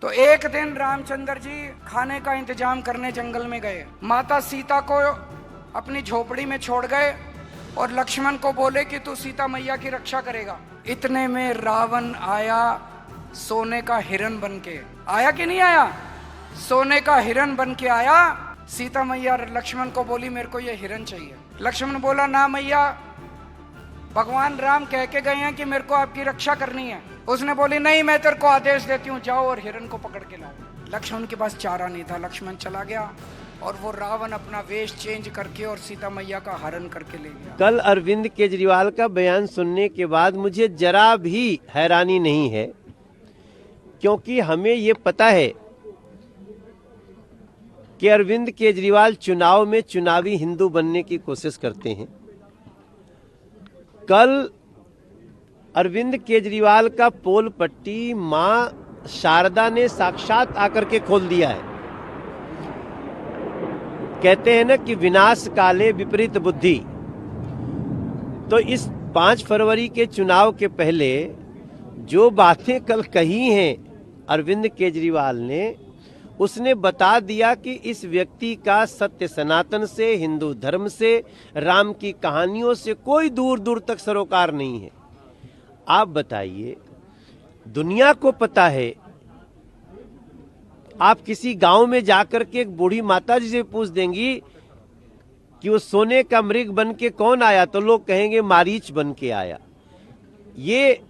तो एक दिन रामचंद्र जी खाने का इंतजाम करने जंगल में गए। माता सीता को अपनी झोपड़ी में छोड़ गए और लक्ष्मण को बोले कि तू सीता मैया की रक्षा करेगा। इतने में रावण आया सोने का हिरण बन के। आया कि नहीं आया? सोने का हिरण बन के आया। सीता मैया लक्ष्मण को बोली मेरे को ये हिरण चाहिए। लक्ष्मण बोला ना मैया, भगवान राम कह के गए हैं कि मेरे को आपकी रक्षा करनी है। उसने बोली नहीं, मैं तेरे को आदेश देती हूँ, जाओ और हिरण को पकड़ के लाओ। लक्ष्मण के पास चारा नहीं था। लक्ष्मण चला गया और वो रावण अपना वेश चेंज करके और सीता मैया का हरण करके ले गया। कल अरविंद केजरीवाल का बयान सुनने के बाद मुझे जरा भी हैरानी नहीं है, क्योंकि हमें ये पता है कि अरविंद केजरीवाल चुनाव में चुनावी हिंदू बनने की कोशिश करते हैं। कल अरविंद केजरीवाल का पोल पट्टी मां शारदा ने साक्षात आकर के खोल दिया है। कहते हैं ना कि विनाश काले विपरीत बुद्धि। तो इस 5 फरवरी के चुनाव के पहले जो बातें कल कही हैं अरविंद केजरीवाल ने, उसने बता दिया कि इस व्यक्ति का सत्य सनातन से, हिंदू धर्म से, राम की कहानियों से कोई दूर दूर तक सरोकार नहीं है। आप बताइए, दुनिया को पता है, आप किसी गांव में जाकर के एक बूढ़ी माता जी से पूछ देंगी कि वो सोने का मृग बन के कौन आया, तो लोग कहेंगे मारीच बन के आया। ये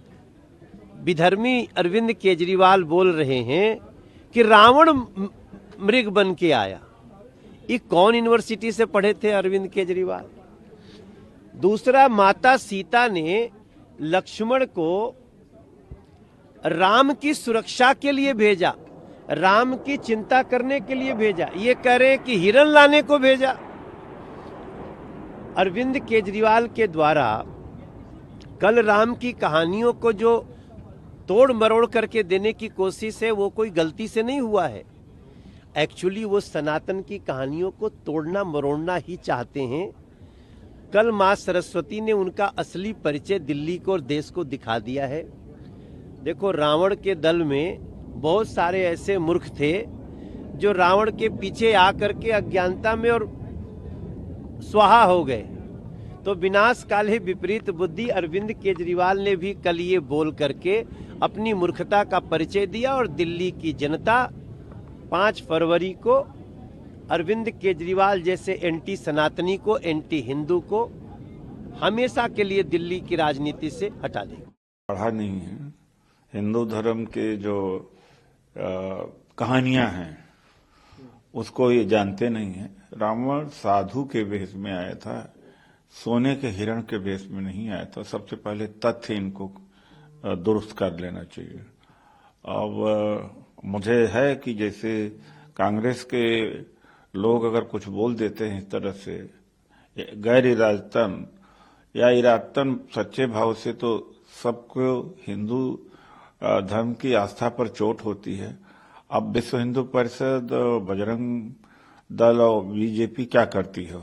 विधर्मी अरविंद केजरीवाल बोल रहे हैं कि रावण मृग बन के आया। ये कौन यूनिवर्सिटी से पढ़े थे अरविंद केजरीवाल? दूसरा, माता सीता ने लक्ष्मण को राम की सुरक्षा के लिए भेजा, राम की चिंता करने के लिए भेजा। ये कह रहे हैं कि हिरण लाने को भेजा। अरविंद केजरीवाल के द्वारा कल राम की कहानियों को जो तोड़ मरोड़ करके देने की कोशिश है, वो कोई गलती से नहीं हुआ है। एक्चुअली वो सनातन की कहानियों को तोड़ना मरोड़ना ही चाहते हैं। कल मां सरस्वती ने उनका असली परिचय दिल्ली को और देश को दिखा दिया है। देखो, रावण के दल में बहुत सारे ऐसे मूर्ख थे जो रावण के पीछे आकर के अज्ञानता में और स्वाहा हो गए। तो विनाश काले विपरीत बुद्धि अरविंद केजरीवाल ने भी कल ये बोल करके अपनी मूर्खता का परिचय दिया और दिल्ली की जनता 5 फरवरी को अरविंद केजरीवाल जैसे एंटी सनातनी को, एंटी हिंदू को हमेशा के लिए दिल्ली की राजनीति से हटा देगी। पढ़ा नहीं है। हिंदू धर्म के जो कहानियां हैं उसको ये जानते नहीं है। रावण साधु के वेश में आया था, सोने के हिरण के वेश में नहीं आया था। सबसे पहले तथ्य इनको दुरुस्त कर लेना चाहिए। अब मुझे है कि जैसे कांग्रेस के लोग अगर कुछ बोल देते हैं इस तरह से गैर इरादतन या इरादतन सच्चे भाव से, तो सबको हिंदू धर्म की आस्था पर चोट होती है। अब विश्व हिंदू परिषद, बजरंग दल और बीजेपी क्या करती हो?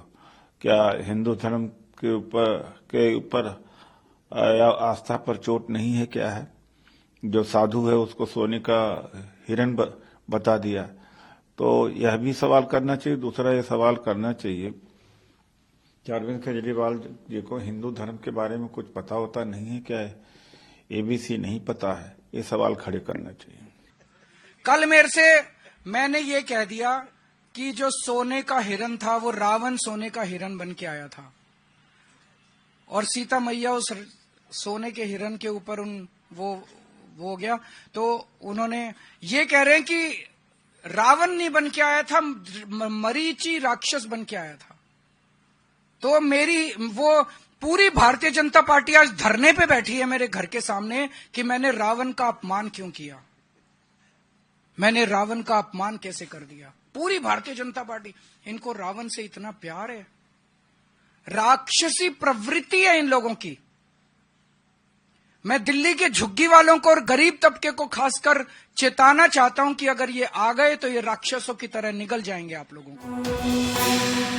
क्या हिंदू धर्म के ऊपर आस्था पर चोट नहीं है? क्या है? जो साधु है उसको सोने का हिरण बता दिया। तो यह भी सवाल करना चाहिए। दूसरा ये सवाल करना चाहिए कि अरविंद केजरीवाल जी को हिंदू धर्म के बारे में कुछ पता होता नहीं है क्या? एबीसी नहीं पता है? ये सवाल खड़े करना चाहिए। कल मेरे से मैंने ये कह दिया कि जो सोने का हिरण था वो रावण सोने का हिरण बन के आया था और सीता मैया उस सोने के हिरण के ऊपर वो हो गया। तो उन्होंने ये कह रहे हैं कि रावण नहीं बन के आया था, मरीची राक्षस बन के आया था। तो मेरी वो पूरी भारतीय जनता पार्टी आज धरने पे बैठी है मेरे घर के सामने कि मैंने रावण का अपमान क्यों किया, मैंने रावण का अपमान कैसे कर दिया। पूरी भारतीय जनता पार्टी, इनको रावण से इतना प्यार है, राक्षसी प्रवृत्ति है इन लोगों की। मैं दिल्ली के झुग्गी वालों को और गरीब तबके को खासकर चेताना चाहता हूं कि अगर ये आ गए तो ये राक्षसों की तरह निगल जाएंगे आप लोगों को।